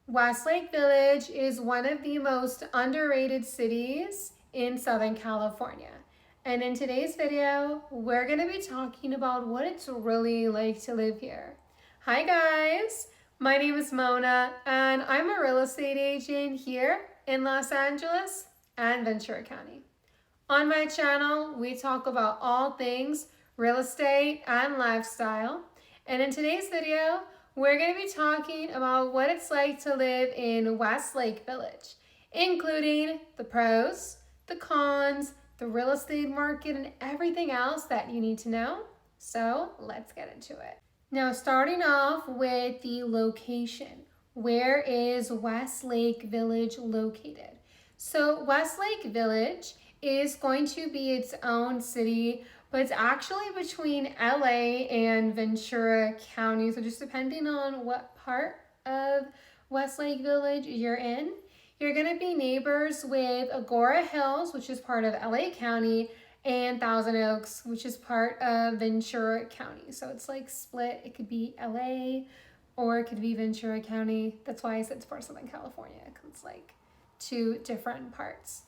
Westlake Village is one of the most underrated cities in Southern California. And in today's video, we're going to be talking about what it's really like to live here. Hi guys, my name is Mona and I'm a real estate agent here in Los Angeles and Ventura County. On my channel, we talk about all things real estate and lifestyle. And in today's video, we're going to be talking about what it's like to live in Westlake Village, including the pros, the cons, the real estate market, and everything else that you need to know. So let's get into it. Now, starting off with the location. Where is Westlake Village located? So Westlake Village is going to be its own city, but it's actually between LA and Ventura County. So just depending on what part of Westlake Village you're in, you're going to be neighbors with Agoura Hills, which is part of LA County, and Thousand Oaks, which is part of Ventura County. So it's like split. It could be LA or it could be Ventura County. That's why I said it's part of Southern California, because it's like two different parts.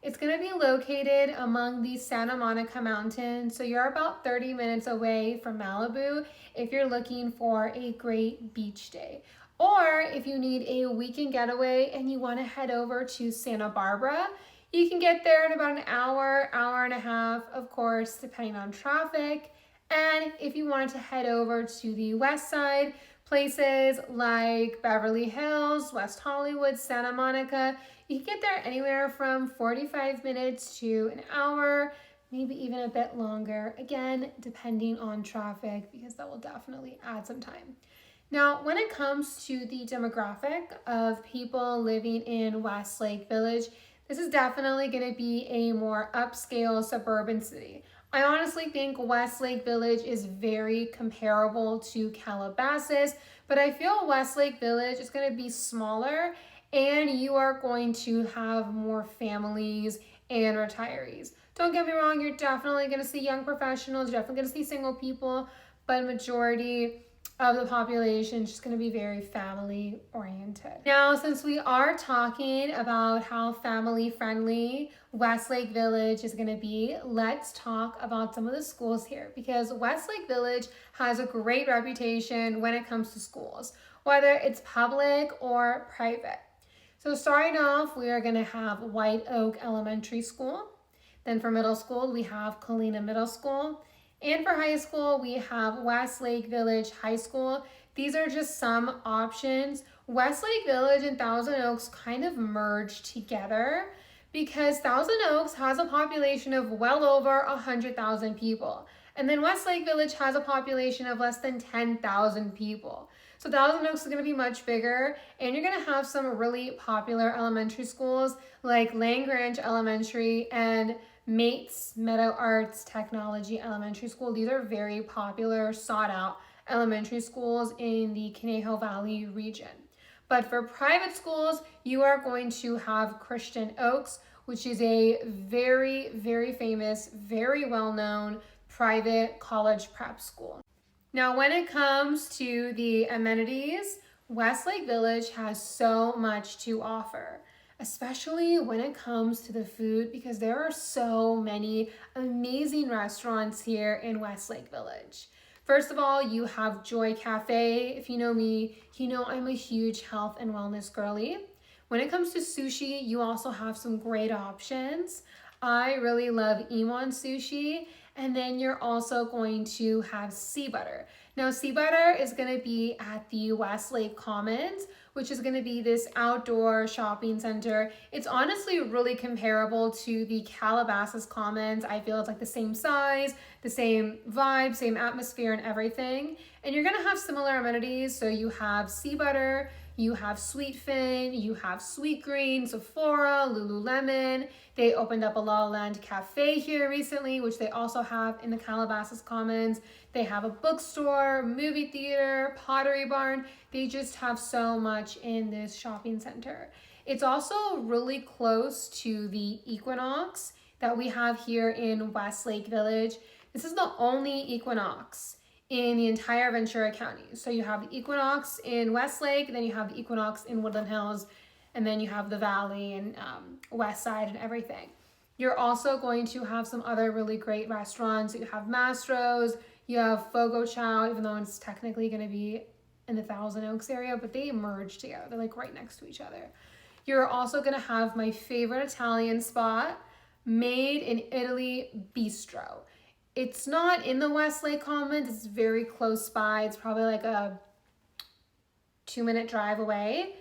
It's going to be located among the Santa Monica Mountains, so you're about 30 minutes away from Malibu if you're looking for a great beach day. Or if you need a weekend getaway and you want to head over to Santa Barbara, you can get there in about an hour, hour and a half, of course, depending on traffic. And if you wanted to head over to the west side, places like Beverly Hills, West Hollywood, Santa Monica, you can get there anywhere from 45 minutes to an hour, maybe even a bit longer, again, depending on traffic, because that will definitely add some time. Now, when it comes to the demographic of people living in Westlake Village, this is definitely going to be a more upscale suburban city. I honestly think Westlake Village is very comparable to Calabasas, but I feel Westlake Village is going to be smaller and you are going to have more families and retirees. Don't get me wrong, you're definitely going to see young professionals, you're definitely going to see single people, but majority of the population is just going to be very family oriented. Now, since we are talking about how family friendly Westlake Village is going to be, let's talk about some of the schools here, because Westlake Village has a great reputation when it comes to schools, whether it's public or private. So starting off, we are going to have White Oak Elementary School. Then for middle school, we have Colina Middle School. And for high school, we have Westlake Village High School. These are just some options. Westlake Village and Thousand Oaks kind of merged together because Thousand Oaks has a population of well over 100,000 people. And then Westlake Village has a population of less than 10,000 people. So Thousand Oaks is going to be much bigger, and you're going to have some really popular elementary schools like Langrange Elementary and Mates Meadow Arts Technology Elementary School. These are very popular, sought out elementary schools in the Conejo Valley region. But for private schools, you are going to have Christian Oaks, which is a very, very famous, very well-known private college prep school. Now, when it comes to the amenities, Westlake Village has so much to offer, especially when it comes to the food, because there are so many amazing restaurants here in Westlake Village. First of all, you have Joy Cafe. If you know me, you know I'm a huge health and wellness girly. When it comes to sushi, you also have some great options. I really love Iman Sushi. And then you're also going to have Sea Butter. Now, Sea Butter is going to be at the Westlake Commons, which is going to be this outdoor shopping center. It's honestly really comparable to the Calabasas Commons. I feel it's like the same size, the same vibe, same atmosphere and everything. And you're going to have similar amenities. So you have Sea Butter, you have Sweetfin, you have Sweetgreen, Sephora, Lululemon. They opened up a La La Land Cafe here recently, which they also have in the Calabasas Commons. They have a bookstore, movie theater, pottery barn. They just have so much in this shopping center. It's also really close to the Equinox that we have here in Westlake Village. This is the only Equinox in the entire Ventura County. So you have the Equinox in Westlake, then you have the Equinox in Woodland Hills, and then you have the Valley and West Side and everything. You're also going to have some other really great restaurants. You have Mastro's, you have Fogo Chow, even though it's technically going to be in the Thousand Oaks area, but they merge together. They're like right next to each other. You're also going to have my favorite Italian spot, Made in Italy Bistro. It's not in the Westlake Commons. It's very close by. It's probably like a 2-minute drive away.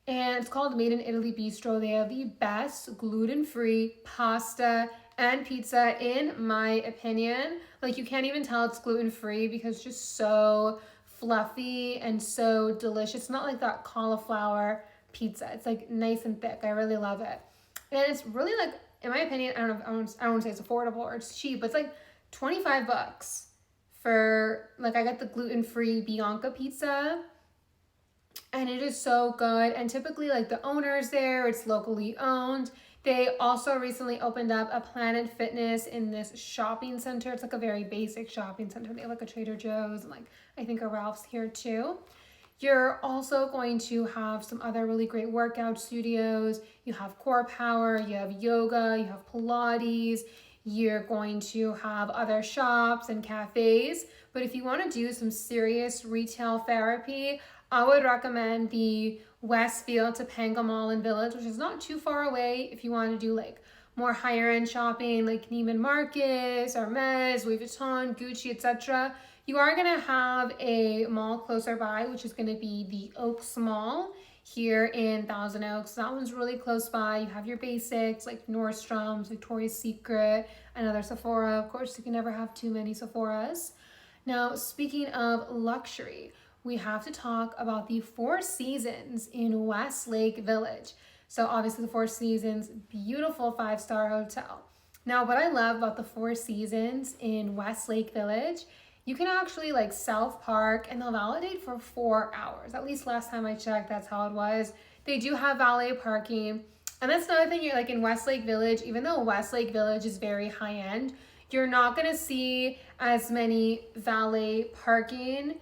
And it's called Made in Italy Bistro. They have the best gluten-free pasta and pizza, in my opinion. Like, you can't even tell it's gluten-free because it's just so fluffy and so delicious. It's not like that cauliflower pizza. It's like nice and thick. I really love it. And it's really like, in my opinion, I don't want to say it's affordable or it's cheap, but it's like $25 for, like, I got the gluten-free Bianca pizza, and it is so good. And typically, like, the owner's there, it's locally owned. They also recently opened up a Planet Fitness in this shopping center. It's like a very basic shopping center. They have like a Trader Joe's and like I think a Ralph's here too. You're also going to have some other really great workout studios. You have Core Power, you have yoga, you have Pilates. You're going to have other shops and cafes. But if you want to do some serious retail therapy, I would recommend the Westfield Topanga Mall and Village, which is not too far away if you want to do like more higher end shopping like Neiman Marcus, Hermes, Louis Vuitton, Gucci, etc. You are going to have a mall closer by, which is going to be the Oaks Mall here in Thousand Oaks. That one's really close by. You have your basics like Nordstrom's, Victoria's Secret, another Sephora. Of course, you can never have too many Sephoras. Now, speaking of luxury, we have to talk about the Four Seasons in Westlake Village. So obviously the Four Seasons, beautiful 5-star hotel. Now, what I love about the Four Seasons in Westlake Village, you can actually like self-park and they'll validate for 4 hours. At least last time I checked, that's how it was. They do have valet parking. And that's another thing, you're like in Westlake Village, even though Westlake Village is very high-end, you're not gonna see as many valet parking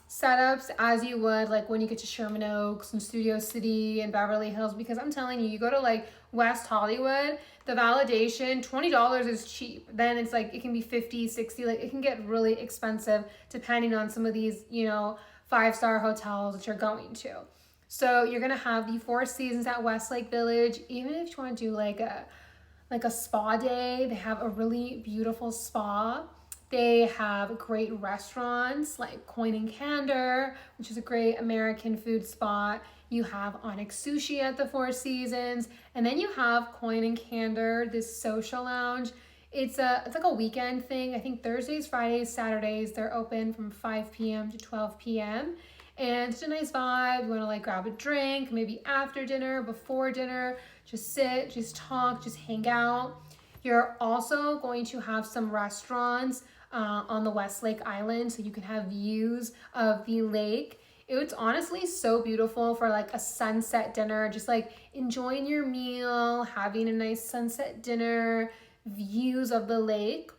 setups as you would like when you get to Sherman Oaks and Studio City and Beverly Hills, because I'm telling you, you go to like West Hollywood, the validation, $20 is cheap. Then it's like, it can be 50, 60, like it can get really expensive depending on some of these, you know, 5-star hotels that you're going to. So you're gonna have the Four Seasons at Westlake Village. Even if you want to do like a spa day, they have a really beautiful spa. They have great restaurants like Coin and Candor, which is a great American food spot. You have Onyx Sushi at the Four Seasons. And then you have Coin and Candor, this social lounge. It's like a weekend thing. I think Thursdays, Fridays, Saturdays, they're open from 5 p.m. to 12 p.m. And it's a nice vibe. You want to like grab a drink, maybe after dinner, before dinner, just sit, just talk, just hang out. You're also going to have some restaurants on the Westlake Island, so you can have views of the lake. It's honestly so beautiful for like a sunset dinner, just like enjoying your meal, having a nice sunset dinner, views of the lake.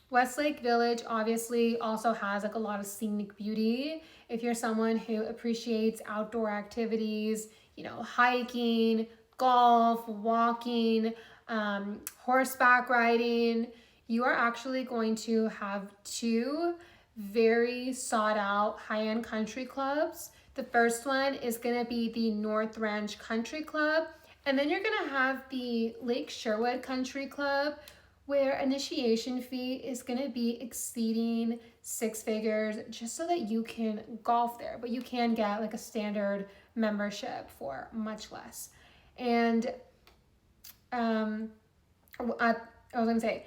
Westlake Village obviously also has like a lot of scenic beauty. If you're someone who appreciates outdoor activities, you know, hiking, golf, walking, horseback riding, you are actually going to have 2 very sought out high-end country clubs. The first one is going to be the North Ranch Country Club, and then you're going to have the Lake Sherwood Country Club, where initiation fee is going to be exceeding 6 figures just so that you can golf there, but you can get like a standard membership for much less. And I was going to say,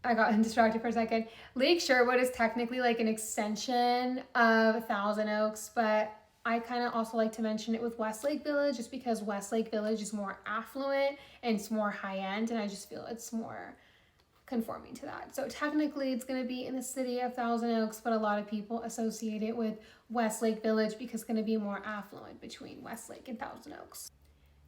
I got distracted for a second. Lake Sherwood is technically like an extension of Thousand Oaks, but I kind of also like to mention it with Westlake Village just because Westlake Village is more affluent and it's more high-end, and I just feel it's more conforming to that. So technically it's going to be in the city of Thousand Oaks, but a lot of people associate it with Westlake Village because it's going to be more affluent between Westlake and Thousand Oaks.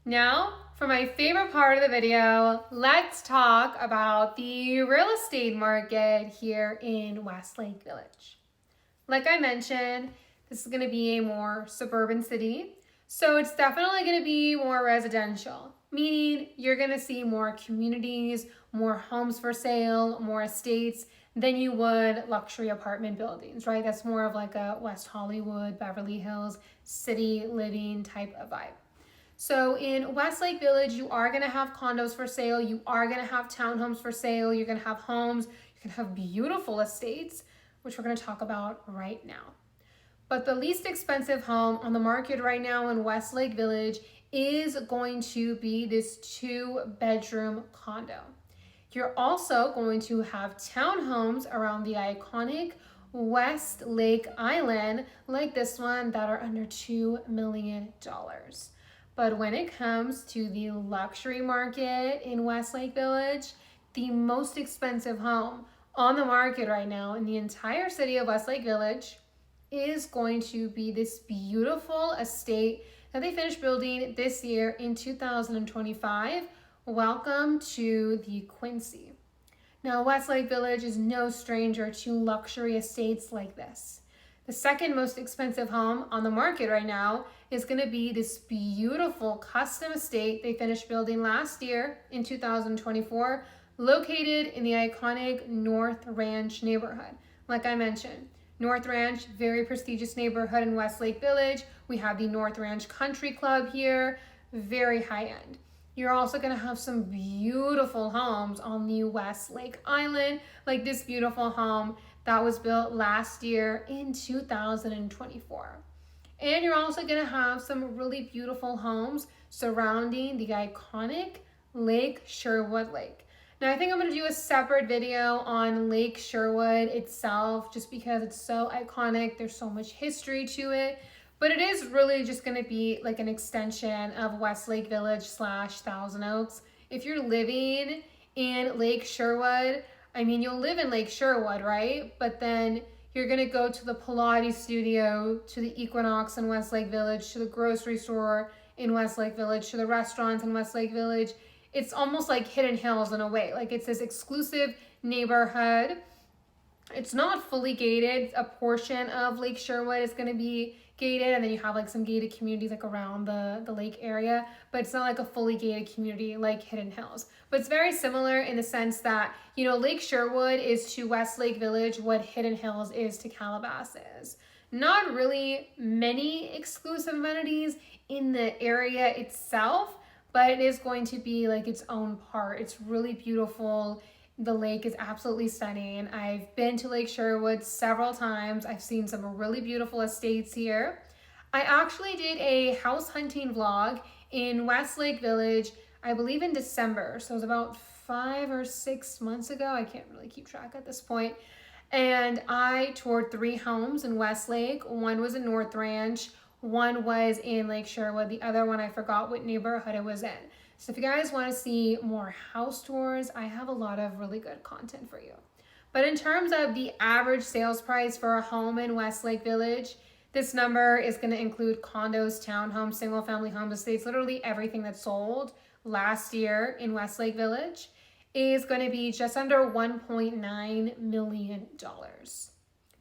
Now, for my favorite part of the video, let's talk about the real estate market here in Westlake Village. Like I mentioned, this is going to be a more suburban city. So it's definitely going to be more residential, meaning you're going to see more communities, more homes for sale, more estates than you would luxury apartment buildings, right? That's more of like a West Hollywood, Beverly Hills, city living type of vibe. So in Westlake Village, you are going to have condos for sale. You are going to have townhomes for sale. You're going to have homes. You can have beautiful estates, which we're going to talk about right now. But the least expensive home on the market right now in Westlake Village is going to be this 2-bedroom condo. You're also going to have townhomes around the iconic Westlake Island like this one that are under $2 million. But when it comes to the luxury market in Westlake Village, the most expensive home on the market right now in the entire city of Westlake Village is going to be this beautiful estate that they finished building this year in 2025. Welcome to the Quincy. Now, Westlake Village is no stranger to luxury estates like this. The second most expensive home on the market right now is going to be this beautiful custom estate they finished building last year in 2024, located in the iconic North Ranch neighborhood. Like I mentioned, North Ranch, very prestigious neighborhood in Westlake Village. We have the North Ranch Country Club here, very high end. You're also going to have some beautiful homes on the Westlake Island, like this beautiful home that was built last year in 2024. And you're also going to have some really beautiful homes surrounding the iconic Lake Sherwood Lake. Now, I think I'm going to do a separate video on Lake Sherwood itself just because it's so iconic. There's so much history to it. But it is really just going to be like an extension of Westlake Village / Thousand Oaks. If you're living in Lake Sherwood, I mean, you'll live in Lake Sherwood, right? But then you're going to go to the Pilates studio, to the Equinox in Westlake Village, to the grocery store in Westlake Village, to the restaurants in Westlake Village. It's almost like Hidden Hills in a way. Like it's this exclusive neighborhood. It's not fully gated. A portion of Lake Sherwood is going to be gated, and then you have like some gated communities like around the lake area, but it's not like a fully gated community like Hidden Hills. But it's very similar in the sense that, you know, Lake Sherwood is to Westlake Village what Hidden Hills is to Calabasas. Not really many exclusive amenities in the area itself, but it is going to be like its own part. It's really beautiful. The lake is absolutely stunning. I've been to Lake Sherwood several times. I've seen some really beautiful estates here. I actually did a house hunting vlog in Westlake Village, I believe in December. So it was about 5 or 6 months ago. I can't really keep track at this point. And I toured 3 homes in Westlake. One was in North Ranch. One was in Lake Sherwood. The other one, I forgot what neighborhood it was in. So if you guys want to see more house tours, I have a lot of really good content for you. But in terms of the average sales price for a home in Westlake Village, this number is going to include condos, townhomes, single family homes, estates, literally everything that sold last year in Westlake Village is going to be just under $1.9 million.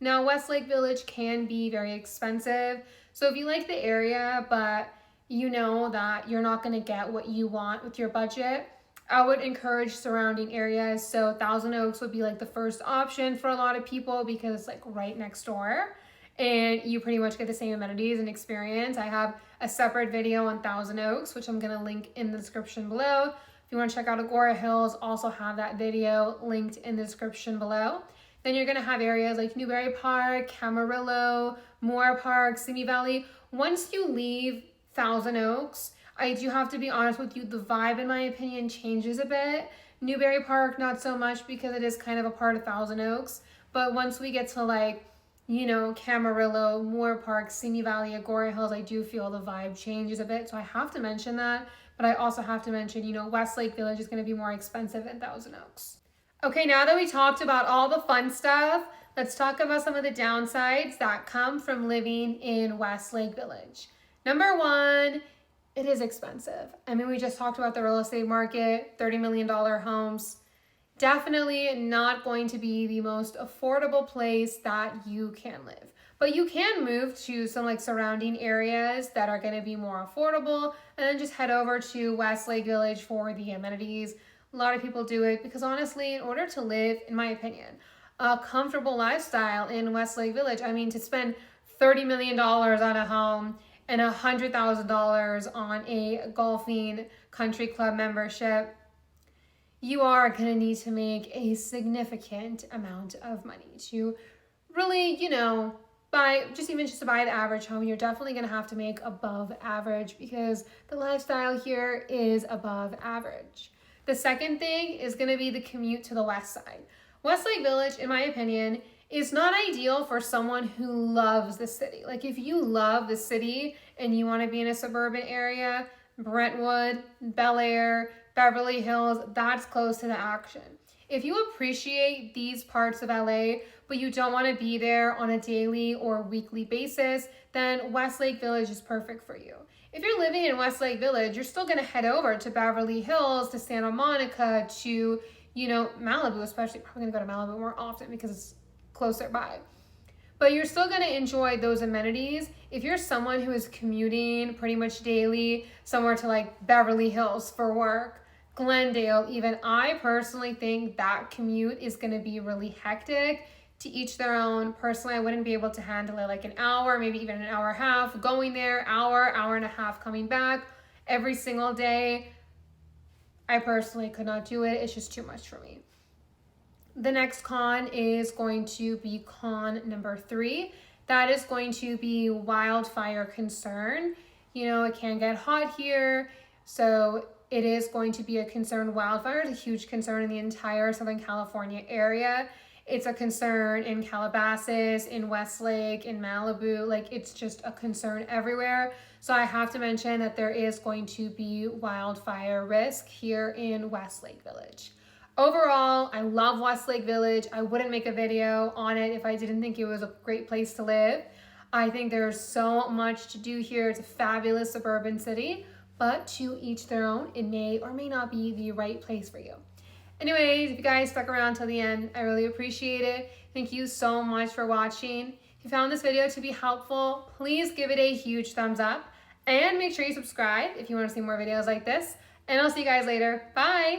Now, Westlake Village can be very expensive. So if you like the area, but you know that you're not going to get what you want with your budget, I would encourage surrounding areas. So Thousand Oaks would be like the first option for a lot of people because it's like right next door and you pretty much get the same amenities and experience. I have a separate video on Thousand Oaks, which I'm going to link in the description below. If you want to check out Agoura Hills, also have that video linked in the description below. Then you're going to have areas like Newberry Park, Camarillo, Moore Park, Simi Valley. Once you leave Thousand Oaks, I do have to be honest with you, the vibe in my opinion changes a bit. Newberry Park, not so much because it is kind of a part of Thousand Oaks. But once we get to like, you know, Camarillo, Moore Park, Simi Valley, Agoura Hills, I do feel the vibe changes a bit. So I have to mention that. But I also have to mention, you know, Westlake Village is going to be more expensive than Thousand Oaks. Okay, now that we talked about all the fun stuff, let's talk about some of the downsides that come from living in Westlake Village. Number 1, it is expensive. I mean, we just talked about the real estate market, $30 million homes. Definitely not going to be the most affordable place that you can live. But you can move to some like surrounding areas that are going to be more affordable, and then just head over to Westlake Village for the amenities. A lot of people do it because honestly, in order to live, in my opinion, a comfortable lifestyle in Westlake Village, I mean, to spend $30 million on a home and $100,000 on a golfing country club membership, you are going to need to make a significant amount of money to really, buy, just to buy the average home. You're definitely going to have to make above average because the lifestyle here is above average. The second thing is going to be the commute to the west side. Westlake Village, in my opinion, is not ideal for someone who loves the city. Like if you love the city and you want to be in a suburban area, Brentwood, Bel Air, Beverly Hills, that's close to the action. If you appreciate these parts of LA, but you don't want to be there on a daily or weekly basis, then Westlake Village is perfect for you. If you're living in Westlake Village, you're still going to head over to Beverly Hills, to Santa Monica, to, Malibu, especially. Probably going to go to Malibu more often because it's closer by. But you're still going to enjoy those amenities. If you're someone who is commuting pretty much daily somewhere to like Beverly Hills for work, Glendale even, I personally think that commute is going to be really hectic. To each their own. Personally, I wouldn't be able to handle it like an hour, maybe even an hour and a half, going there, hour and a half coming back every single day. I personally could not do it. It's just too much for me. The next con is going to be con number 3. That is going to be wildfire concern. It can get hot here, so it is going to be a concern. Wildfire is a huge concern in the entire Southern California area. It's a concern in Calabasas, in Westlake, in Malibu. Like, it's just a concern everywhere. So I have to mention that there is going to be wildfire risk here in Westlake Village. Overall, I love Westlake Village. I wouldn't make a video on it if I didn't think it was a great place to live. I think there's so much to do here. It's a fabulous suburban city, but to each their own. It may or may not be the right place for you. Anyways, if you guys stuck around till the end, I really appreciate it. Thank you so much for watching. If you found this video to be helpful, please give it a huge thumbs up and make sure you subscribe if you want to see more videos like this. And I'll see you guys later. Bye!